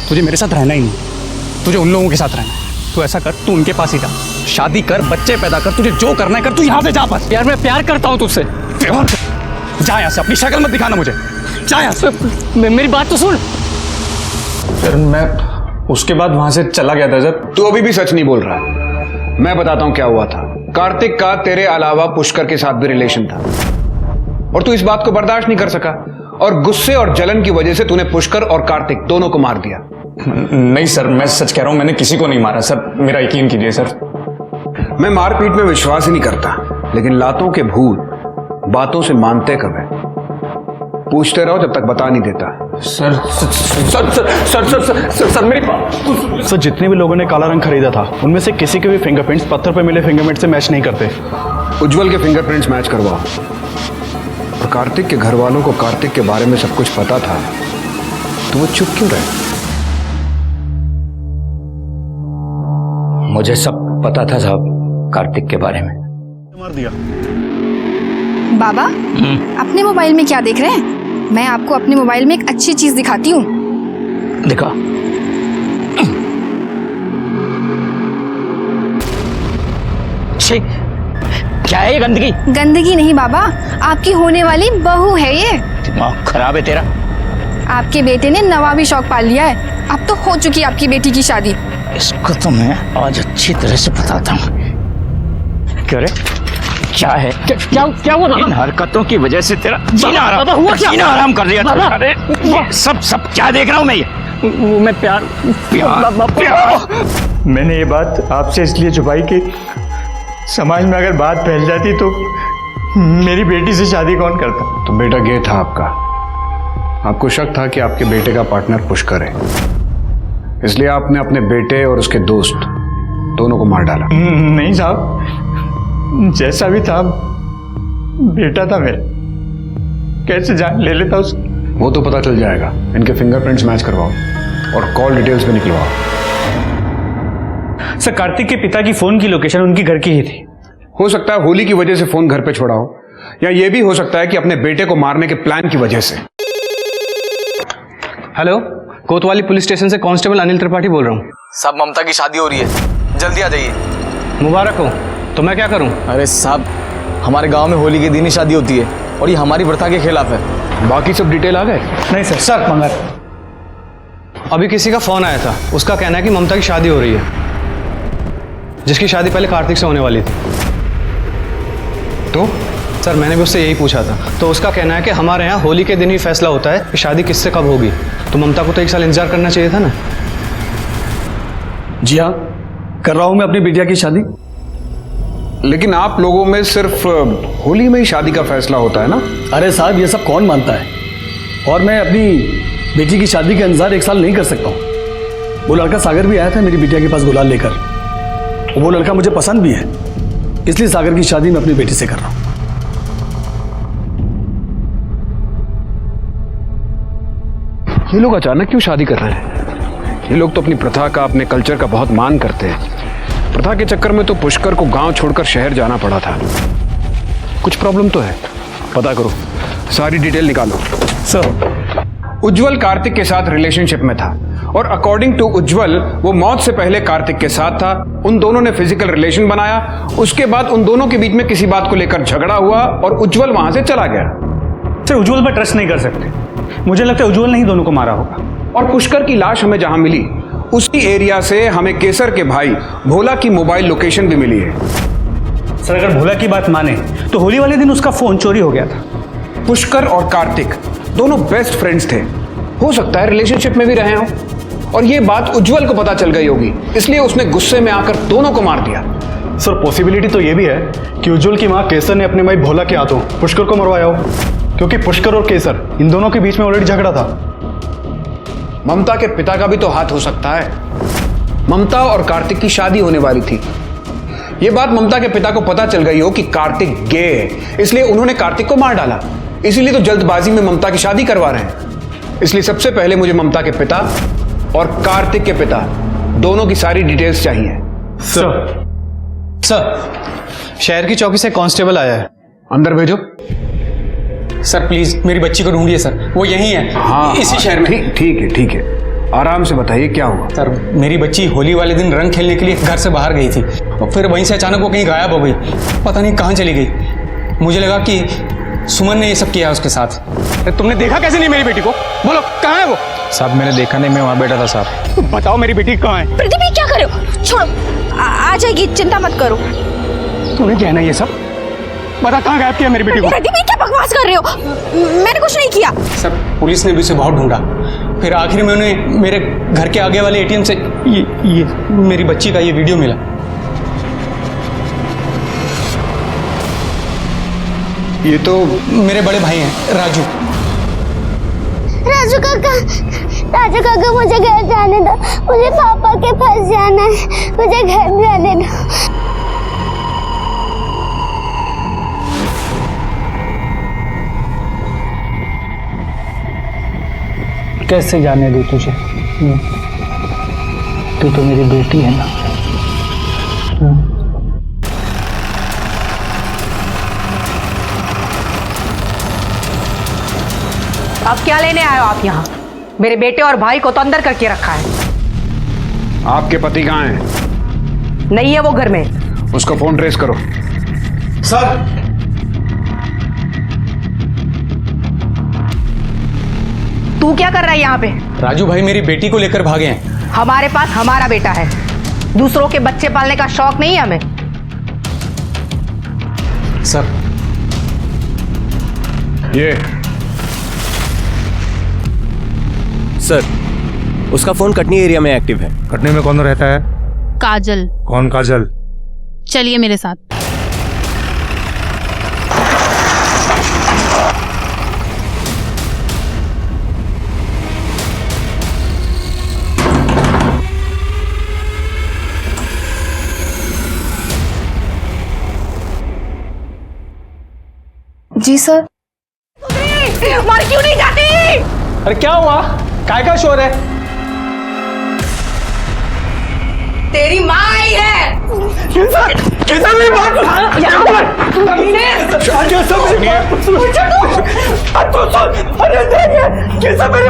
Speaker 2: तुझे मेरे साथ रहना ही नहीं, तुझे उन लोगों के साथ रहना है। तू ऐसा कर, तू उनके पास ही जा, शादी कर, बच्चे पैदा कर, तुझे जो करना है कर, तू यहाँ से जा बस।
Speaker 7: यार मैं प्यार करता हूँ तुझसे।
Speaker 2: जा यहाँ से, अपनी शक्ल मत दिखाना मुझे, जा यहाँ से।
Speaker 7: मेरी बात तो सुन।
Speaker 16: सर मैं उसके बाद वहां से चला गया था सर।
Speaker 3: तू अभी भी सच नहीं बोल रहा। मैं बताता हूं क्या हुआ था। कार्तिक का तेरे अलावा पुष्कर के साथ भी रिलेशन था, और तू इस बात को बर्दाश्त नहीं कर सका, और गुस्से और जलन की वजह से तूने पुष्कर और कार्तिक दोनों को मार दिया।
Speaker 16: नहीं सर, मैं सच कह रहा हूं, मैंने किसी को नहीं मारा सर, मेरा यकीन कीजिए सर।
Speaker 3: मैं मारपीट में विश्वास ही नहीं करता, लेकिन लातों के भूत बातों से मानते कब है? पूछते रहो जब तक बता नहीं देता।
Speaker 11: Sir sir sir sir sir sir sir, sir मेरी बात। सर जितने भी लोगों ने काला रंग खरीदा था उनमें से किसी के भी फिंगरप्रिंट्स पत्थर पर मिले फिंगरप्रिंट से मैच नहीं करते।
Speaker 3: उज्जवल के फिंगरप्रिंट्स मैच करवाओ। और कार्तिक के घर वालों को कार्तिक के बारे में सब कुछ पता था, तो वो चुप क्यों रहे?
Speaker 1: मुझे सब पता था साहब कार्तिक के बारे में।
Speaker 11: मार दिया।
Speaker 6: बाबा, अपने मोबाइल में क्या देख रहे हैं? मैं आपको अपने मोबाइल में एक अच्छी चीज दिखाती हूँ।
Speaker 1: दिखा। छी, क्या है ये गंदगी?
Speaker 6: गंदगी नहीं बाबा, आपकी होने वाली बहू है ये।
Speaker 1: दिमाग खराब है तेरा।
Speaker 6: आपके बेटे ने नवाबी शौक पाल लिया है। अब तो हो चुकी आपकी बेटी की शादी।
Speaker 1: इसको तो मैं आज अच्छी तरह से बताता हूँ। क्या रे? क्या है? क्या हुआ? इन हरकतों की वजह से तेरा जीना आराम कर दिया। अरे सब क्या देख रहा हूँ मैं? ये
Speaker 16: वो मैं प्यार मैंने ये बात आपसे इसलिए छुपाई कि समाज में अगर बात फैल जाती तो मेरी बेटी से शादी कौन करता।
Speaker 3: तो बेटा गे था आपका। आपको शक था कि आपके बेटे का पार्टनर पुष्कर है, इसलिए आपने अपने बेटे और उसके दोस्त दोनों को मार डाला।
Speaker 16: नहीं साहब, जैसा भी था बेटा था मेरा, कैसे जान ले लेता उसकी।
Speaker 3: वो तो पता चल जाएगा। इनके फिंगरप्रिंट्स मैच करवाओ और कॉल डिटेल्स भी निकलवाओ।
Speaker 4: सर, कार्तिक के पिता की फोन की लोकेशन उनकी घर की ही थी।
Speaker 3: हो सकता है होली की वजह से फोन घर पे छोड़ा हो, या ये भी हो सकता है कि अपने बेटे को मारने के प्लान की वजह से।
Speaker 17: हेलो, कोतवाली पुलिस स्टेशन से कांस्टेबल अनिल त्रिपाठी बोल रहा हूँ।
Speaker 10: साहब, ममता की शादी हो रही है, जल्दी आ जाइए।
Speaker 17: मुबारक हो। तो मैं क्या करूँ?
Speaker 10: अरे साहब, हमारे गांव में होली के दिन ही शादी होती है और ये हमारी प्रथा के खिलाफ है।
Speaker 3: बाकी सब डिटेल आ गए?
Speaker 4: नहीं सर, मंगा।
Speaker 17: अभी किसी का फोन आया था, उसका कहना है कि ममता की शादी हो रही है, जिसकी शादी पहले कार्तिक से होने वाली थी।
Speaker 3: तो
Speaker 17: सर, मैंने भी उससे यही पूछा था, तो उसका कहना है कि हमारे यहाँ होली के दिन ही फैसला होता है कि शादी किससे कब होगी। तो ममता को तो 1 साल इंतजार करना चाहिए था ना।
Speaker 2: जी हाँ, कर रहा हूं मैं अपनी बिटिया की शादी।
Speaker 3: लेकिन आप लोगों में सिर्फ होली में ही शादी का फैसला होता है ना?
Speaker 2: अरे साहब, ये सब कौन मानता है? और मैं अपनी बेटी की शादी के इंतजार 1 साल नहीं कर सकता हूँ। वो लड़का सागर भी आया था मेरी बिटिया के पास गुलाल लेकर। वो लड़का मुझे पसंद भी है, इसलिए सागर की शादी मैं अपनी बेटी से कर रहा हूँ।
Speaker 3: ये लोग अचानक क्यों शादी कर रहे हैं? ये लोग तो अपनी प्रथा का, अपने कल्चर का बहुत मान करते हैं। प्रथा के चक्कर में तो पुष्कर को गांव छोड़कर शहर जाना पड़ा था। कुछ प्रॉब्लम तो है, पता करो, सारी डिटेल निकालो।
Speaker 4: सर,
Speaker 3: उज्जवल कार्तिक के साथ रिलेशनशिप में था और अकॉर्डिंग टू उज्जवल वो मौत से पहले कार्तिक के साथ था। उन दोनों ने फिजिकल रिलेशन बनाया, उसके बाद उन दोनों के बीच में किसी बात को लेकर झगड़ा हुआ और उज्जवल वहां से चला गया।
Speaker 4: सर, उज्जवल पर ट्रस्ट नहीं कर सकते। मुझे लगता है उज्जवल ने ही दोनों को मारा होगा।
Speaker 3: और पुष्कर की लाश हमें जहां मिली उसी एरिया से हमें केसर के भाई भोला की मोबाइल लोकेशन भी मिली है।
Speaker 4: सर, अगर भोला की बात माने तो होली वाले दिन उसका फोन चोरी हो गया था।
Speaker 3: पुष्कर और कार्तिक दोनों बेस्ट फ्रेंड्स थे, हो सकता है रिलेशनशिप में भी रहे हो, और ये बात उज्जवल को पता चल गई होगी, इसलिए उसने गुस्से में आकर दोनों को मार दिया।
Speaker 11: सर, पॉसिबिलिटी तो ये भी है कि उज्जवल की मां केसर ने अपने भाई भोला के हाथों पुष्कर को मरवाया हो, क्योंकि पुष्कर और केसर इन दोनों के बीच में ऑलरेडी झगड़ा था।
Speaker 3: ममता के पिता का भी तो हाथ हो सकता है। ममता और कार्तिक की शादी होने वाली थी। यह बात ममता के पिता को पता चल गई हो कि कार्तिक गे है, इसलिए उन्होंने कार्तिक को मार डाला। इसीलिए तो जल्दबाजी में ममता की शादी करवा रहे हैं। इसलिए सबसे पहले मुझे ममता के पिता और कार्तिक के पिता दोनों की सारी डिटेल्स चाहिए।
Speaker 17: सर, शहर की चौकी से कांस्टेबल आया है।
Speaker 3: अंदर भेजो।
Speaker 17: सर प्लीज मेरी बच्ची को ढूंढिए सर, वो यहीं है।
Speaker 3: हाँ,
Speaker 17: इसी शहर में।
Speaker 3: ठीक है, आराम से बताइए क्या हुआ।
Speaker 17: सर, मेरी बच्ची होली वाले दिन रंग खेलने के लिए घर से बाहर गई थी और फिर वहीं से अचानक वो कहीं गायब हो गई। पता नहीं कहाँ चली गई। मुझे लगा कि सुमन ने ये सब किया उसके साथ।
Speaker 16: तुमने देखा कैसे नहीं मेरी बेटी को? बोलो कहाँ है वो?
Speaker 10: साहब, मैंने देखा नहीं, मैं वहाँ बैठा था साहब।
Speaker 16: बताओ मेरी बेटी कहाँ है?
Speaker 8: प्रदीप, ये क्या कर रहे हो? छोड़ो, आ जाएगी, चिंता मत करो।
Speaker 16: तूने क्या है ना ये सब? बता, कहाँ गायब किया मेरी बेटी को?
Speaker 8: प्रदीप, ये क्या बकवास कर रहे हो? मैंने कुछ नहीं किया।
Speaker 17: सर, पुलिस ने भी उसे बहुत ढूंढा, फिर आखिर में उन्हें मेरे घर के आगे वाले एटीएम से ये मेरी बच्ची का ये वीडियो मिला।
Speaker 3: ये तो
Speaker 17: मेरे बड़े भाई हैं, राजू।
Speaker 15: राजू काका मुझे घर जाने दो, मुझे पापा के पास जाना है, मुझे घर जाने दो।
Speaker 2: कैसे जाने दूं तुझे? तू तो मेरी बेटी है ना।
Speaker 9: अब क्या लेने आए हो आप यहाँ? मेरे बेटे और भाई को तो अंदर करके रखा है।
Speaker 3: आपके पति कहाँ हैं?
Speaker 9: नहीं है वो घर में।
Speaker 3: उसको फोन ट्रेस करो।
Speaker 10: सर
Speaker 9: तू क्या कर रहा है यहाँ पे?
Speaker 17: राजू भाई मेरी बेटी को लेकर भागे हैं।
Speaker 9: हमारे पास हमारा बेटा है, दूसरों के बच्चे पालने का शौक नहीं है हमें।
Speaker 17: सर
Speaker 3: ये
Speaker 13: सर, उसका फोन कटनी एरिया में एक्टिव है।
Speaker 14: कटनी में कौन रहता है?
Speaker 18: काजल।
Speaker 14: कौन काजल?
Speaker 18: चलिए मेरे साथ।
Speaker 6: जी सर।
Speaker 9: मर क्यों नहीं जाती?
Speaker 16: अरे क्या हुआ? काय का शोर है?
Speaker 9: तेरी माँ आई है।
Speaker 16: कैसा मेरी बात?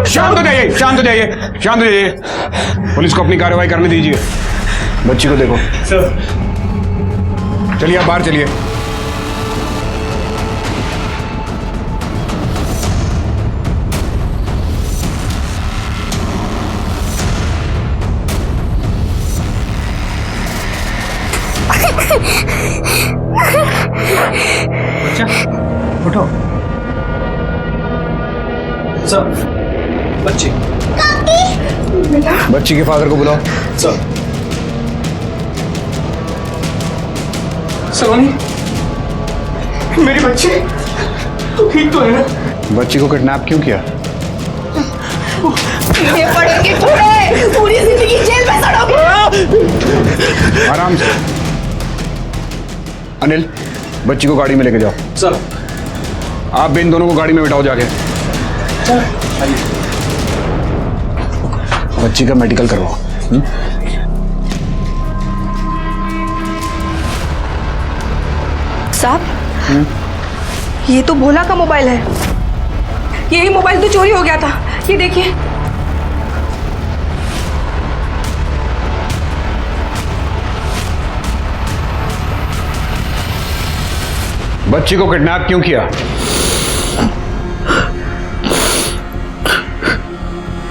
Speaker 3: शांत हो जाइए, शांत हो जाइए, शांत हो जाइए। पुलिस को अपनी कार्रवाई करने दीजिए। बच्ची को देखो। चलिए आप बाहर चलिए।
Speaker 16: बच्चा उठो। सर बच्ची
Speaker 3: बच्ची के फादर को बुलाओ।
Speaker 16: सर सलोनी मेरी बच्ची तो ठीक तो है ना?
Speaker 3: बच्ची को किडनैप क्यों किया?
Speaker 9: ये पड़ेंगे थोड़े, पूरी जिंदगी जेल में सड़ोगे।
Speaker 3: आराम से। अनिल, बच्ची को गाड़ी में लेके जाओ।
Speaker 16: सर
Speaker 3: आप भी इन दोनों को गाड़ी में बिठाओ जाके। बच्ची का मेडिकल करवाओ।
Speaker 8: साहब, ये तो भोला का मोबाइल है। यही मोबाइल तो चोरी हो गया था। ये देखिए।
Speaker 3: बच्ची को किडनैप क्यों किया?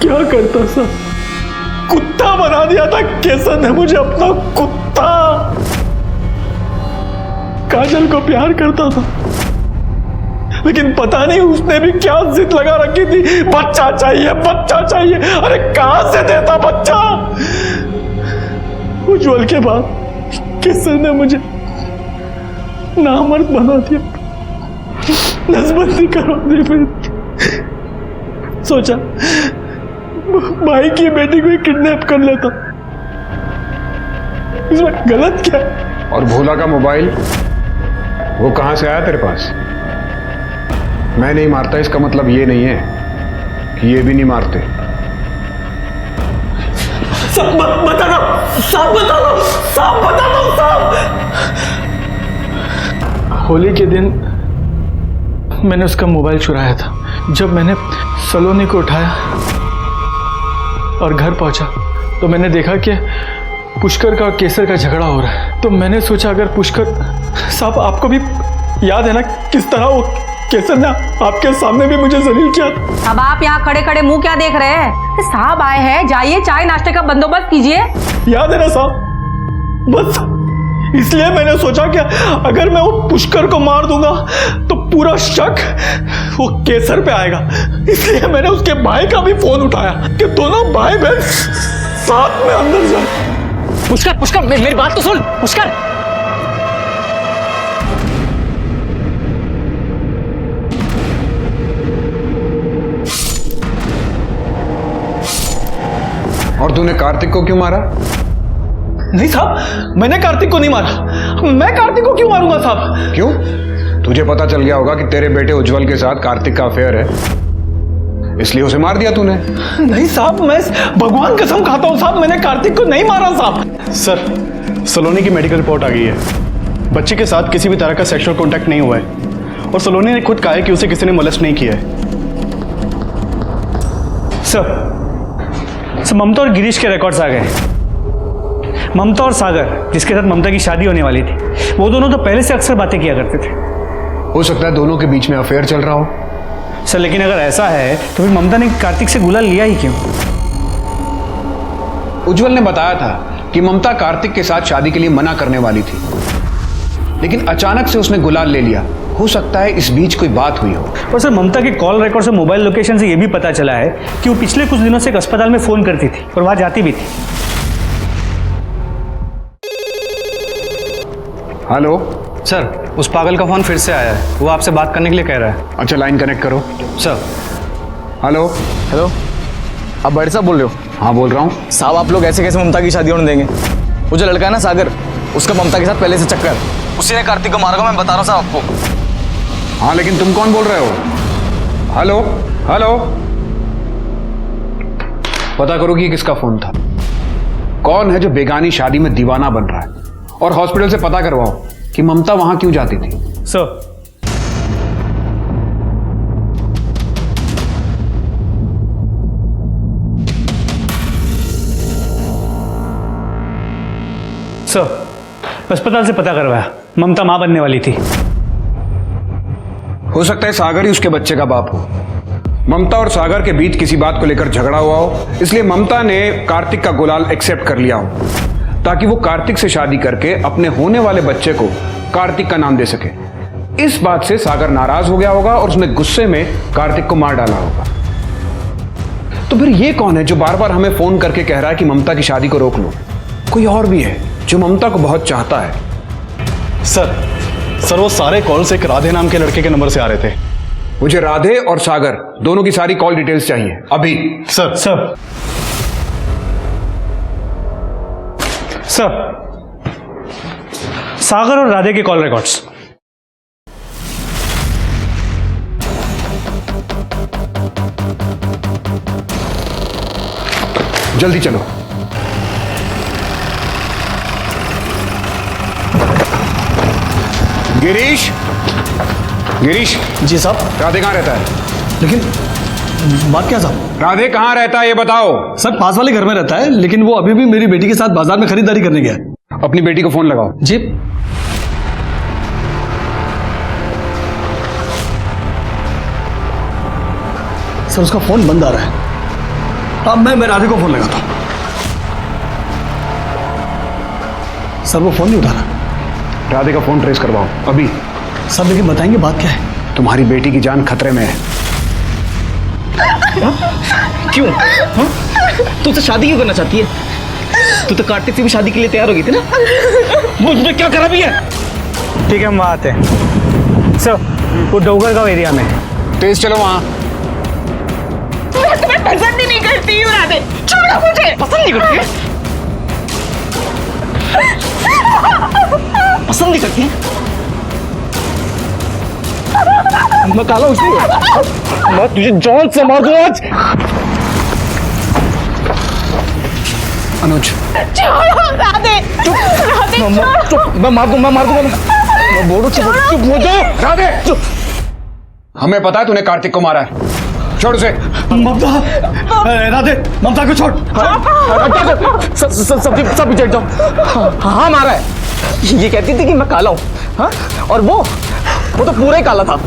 Speaker 16: क्या करता सर? कुत्ता बना दिया था केसर ने मुझे, अपना कुत्ता। काजल को प्यार करता था, लेकिन पता नहीं उसने भी क्या जिद लगा रखी थी। बच्चा चाहिए, बच्चा चाहिए। अरे कहां से देता बच्चा? उज्जवल के बाद केसर ने मुझे नामर्द बना दिया, नसबंदी करवा दी। फिर सोचा भाई की बेटी को किडनैप कर लेता। इसमें गलत क्या?
Speaker 3: और भोला का मोबाइल वो कहां से आया तेरे पास? मैं नहीं मारता इसका मतलब ये नहीं है कि ये भी नहीं मारते।
Speaker 16: सब बता दो, सब बता दो, सब बता दो, सब। होली के दिन मैंने उसका मोबाइल चुराया था। जब मैंने सलोनी को उठाया और घर पहुंचा तो मैंने देखा कि पुष्कर का और केसर का झगड़ा हो रहा है। तो मैंने सोचा अगर पुष्कर साहब, आपको भी याद है ना किस तरह वो केसर ने आपके सामने भी मुझे जलील किया।
Speaker 9: अब आप यहाँ खड़े खड़े मुंह क्या देख रहे हैं? साहब आए हैं, जाइए चाय नाश्ते का बंदोबस्त कीजिए।
Speaker 16: याद है ना साहब? बस इसलिए मैंने सोचा कि अगर मैं वो पुष्कर को मार दूंगा तो पूरा शक वो केसर पे आएगा। इसलिए मैंने उसके भाई का भी फोन उठाया कि दोनों भाई बहन साथ में अंदर जाए।
Speaker 7: पुष्कर, पुष्कर मेरी बात तो सुन। पुष्कर,
Speaker 3: और तूने कार्तिक को क्यों मारा?
Speaker 16: नहीं साहब, मैंने कार्तिक को नहीं मारा। मैं कार्तिक को क्यों मारूंगा साहब?
Speaker 3: क्यों? तुझे पता चल गया होगा कि तेरे बेटे उज्जवल के साथ कार्तिक का अफेयर है, इसलिए उसे मार दिया तूने।
Speaker 16: नहीं साहब, मैं भगवान कसम खाता हूं साहब, मैंने कार्तिक को नहीं मारा साहब।
Speaker 11: सर, सलोनी की मेडिकल रिपोर्ट आ गई है। बच्चे के साथ किसी भी तरह का सेक्सुअल कांटेक्ट नहीं हुआ है और सलोनी ने खुद कहा है कि उसे किसी ने मोलेस्ट नहीं किया है।
Speaker 4: सर ममता और गिरीश के रिकॉर्ड्स आ गए। ममता और सागर, जिसके साथ ममता की शादी होने वाली थी, वो दोनों तो पहले से अक्सर बातें किया करते थे।
Speaker 3: हो सकता है दोनों के बीच में अफेयर चल रहा हो।
Speaker 4: सर लेकिन अगर ऐसा है तो फिर ममता ने कार्तिक से गुलाल लिया ही क्यों?
Speaker 3: उज्जवल ने बताया था कि ममता कार्तिक के साथ शादी के लिए मना करने वाली थी, लेकिन अचानक से उसने गुलाल ले लिया। हो सकता है इस बीच कोई बात हुई हो।
Speaker 4: और सर ममता के कॉल रिकॉर्ड से मोबाइल लोकेशन से यह भी पता चला है कि वो पिछले कुछ दिनों से एक अस्पताल में फोन करती थी और वहां जाती भी थी।
Speaker 3: हेलो
Speaker 4: सर, उस पागल का फोन फिर से आया है। वो आपसे बात करने के लिए कह रहा है।
Speaker 3: अच्छा, लाइन कनेक्ट करो।
Speaker 4: सर।
Speaker 3: हेलो
Speaker 10: हेलो, आप बड़े साहब बोल रहे हो?
Speaker 3: हाँ बोल रहा हूँ।
Speaker 10: साहब आप लोग ऐसे कैसे ममता की शादी होने देंगे? वो जो लड़का है ना सागर, उसका ममता के साथ पहले से चक्कर, उसी ने कार्तिक को मारा। मैं बता रहा हूँ साहब आपको।
Speaker 3: हाँ लेकिन तुम कौन बोल रहे हो? हेलो हेलो, पता करो कि किसका फोन था। कौन है जो बेगानी शादी में दीवाना बन रहा है, और हॉस्पिटल से पता करवाओ कि ममता वहां क्यों जाती थी।
Speaker 4: सर अस्पताल से पता करवाया, ममता मां बनने वाली थी।
Speaker 3: हो सकता है सागर ही उसके बच्चे का बाप हो। ममता और सागर के बीच किसी बात को लेकर झगड़ा हुआ हो, इसलिए ममता ने कार्तिक का गुलाल एक्सेप्ट कर लिया हो, ताकि वो कार्तिक से शादी करके अपने होने वाले बच्चे को कार्तिक का नाम दे सके। इस बात से सागर नाराज हो गया होगा और उसने गुस्से में कार्तिक को मार डाला होगा। तो फिर ये कौन है जो बार बार हमें फोन करके कह रहा है कि ममता की शादी को रोक लो? कोई और भी है जो ममता को बहुत चाहता है।
Speaker 11: सर वो सारे कॉल्स एक राधे नाम के लड़के के नंबर से आ रहे थे।
Speaker 3: मुझे राधे और सागर दोनों की सारी कॉल डिटेल्स चाहिए अभी।
Speaker 11: सर
Speaker 4: सागर और राधे के कॉल रिकॉर्ड्स।
Speaker 3: जल्दी चलो। गिरीश, गिरीश।
Speaker 11: जी साहब।
Speaker 3: राधे कहाँ रहता है?
Speaker 11: लेकिन बात क्या साहब?
Speaker 3: राधे कहाँ रहता है ये बताओ।
Speaker 11: सर पास वाले घर में रहता है, लेकिन वो अभी भी मेरी बेटी के साथ बाजार में खरीदारी करने गया है।
Speaker 3: अपनी बेटी को फोन लगाओ।
Speaker 11: जी। सर उसका फोन बंद आ रहा है। अब मैं राधे को फोन लगाता हूँ। सर वो फोन नहीं उठा रहा।
Speaker 3: राधे का फोन ट्रेस करवाओ अभी।
Speaker 11: सर लेकिन बताएंगे बात क्या है?
Speaker 3: तुम्हारी बेटी की जान खतरे में है।
Speaker 10: क्यों? तू तो शादी क्यों करना चाहती है? तू तो कार्तिक से भी शादी के लिए तैयार हो गई थी ना? मुझे क्या करा भी है?
Speaker 4: ठीक है हम वहाँ आते हैं। सर वो डोगर गांव एरिया में।
Speaker 3: तेज चलो वहाँ।
Speaker 12: मैं तुम्हें पसंद ही नहीं करती हूँ राधे, छोड़ो मुझे।
Speaker 10: पसंद नहीं करती है? पसंद नहीं करती है? मैं काला उसने मैं तुझे जान से मार दूं आज।
Speaker 3: अनुज
Speaker 12: छोड़ो राधे, राधे
Speaker 10: चुप। मैं मार दूंगा मैं बोलो चुप हो जा।
Speaker 3: राधे चुप। हमें पता है तूने कार्तिक को मारा है, छोड़ उसे।
Speaker 11: ममता, राधे ममता को छोड़।
Speaker 10: सब पीछे जाओ। हाँ मारा है। ये कहती थी कि मैं काला हूँ, हाँ? और वो तो पूरा ही काला था।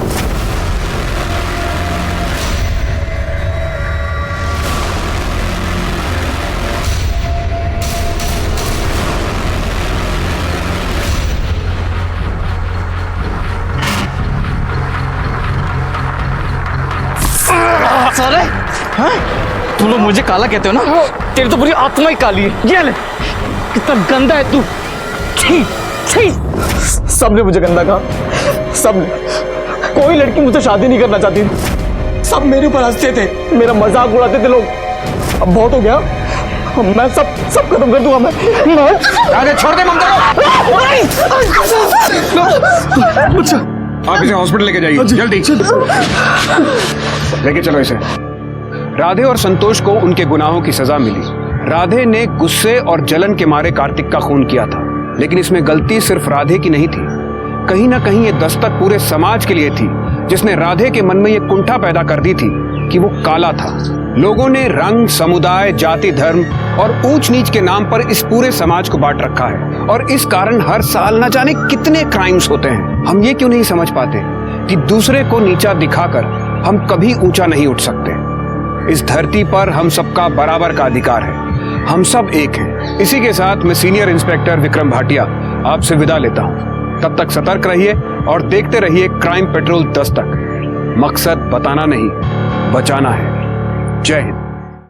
Speaker 10: सारे हाँ? तुम लोग मुझे काला कहते हो ना? तेरी तो पूरी आत्मा ही काली है। ये ले कितना गंदा है तू। छी छी। सबने मुझे गंदा कहा, सबने। कोई लड़की मुझसे शादी नहीं करना चाहती थी। सब मेरे ऊपर हंसते थे, मेरा मजाक उड़ाते थे लोग। अब बहुत हो गया, मैं सब खत्म कर दूंगा मैं।
Speaker 3: राधे छोड़ दे ममता को। आप इसे हॉस्पिटल लेके जाइए जल्दी। लेके चलो इसे। राधे और संतोष को उनके गुनाहों की सजा मिली। राधे ने गुस्से और जलन के मारे कार्तिक का खून किया था, लेकिन इसमें गलती सिर्फ राधे की नहीं थी। कहीं ना कहीं ये दस्तक पूरे समाज के लिए थी, जिसने राधे के मन में ये कुंठा पैदा कर दी थी कि वो काला था। लोगों ने रंग, समुदाय, जाति, धर्म और ऊंच नीच के नाम पर इस पूरे समाज को बांट रखा है और इस कारण हर साल न जाने कितने क्राइम्स होते हैं। हम ये क्यों नहीं समझ पाते कि दूसरे को नीचा दिखाकर हम कभी ऊंचा नहीं उठ सकते। इस धरती पर हम सबका बराबर का अधिकार है, हम सब एक हैं। इसी के साथ मैं सीनियर इंस्पेक्टर विक्रम भाटिया आपसे विदा लेता हूं। तब तक सतर्क रहिए और देखते रहिए क्राइम पेट्रोल 10 तक। मकसद बताना नहीं, बचाना है। जय हिंद।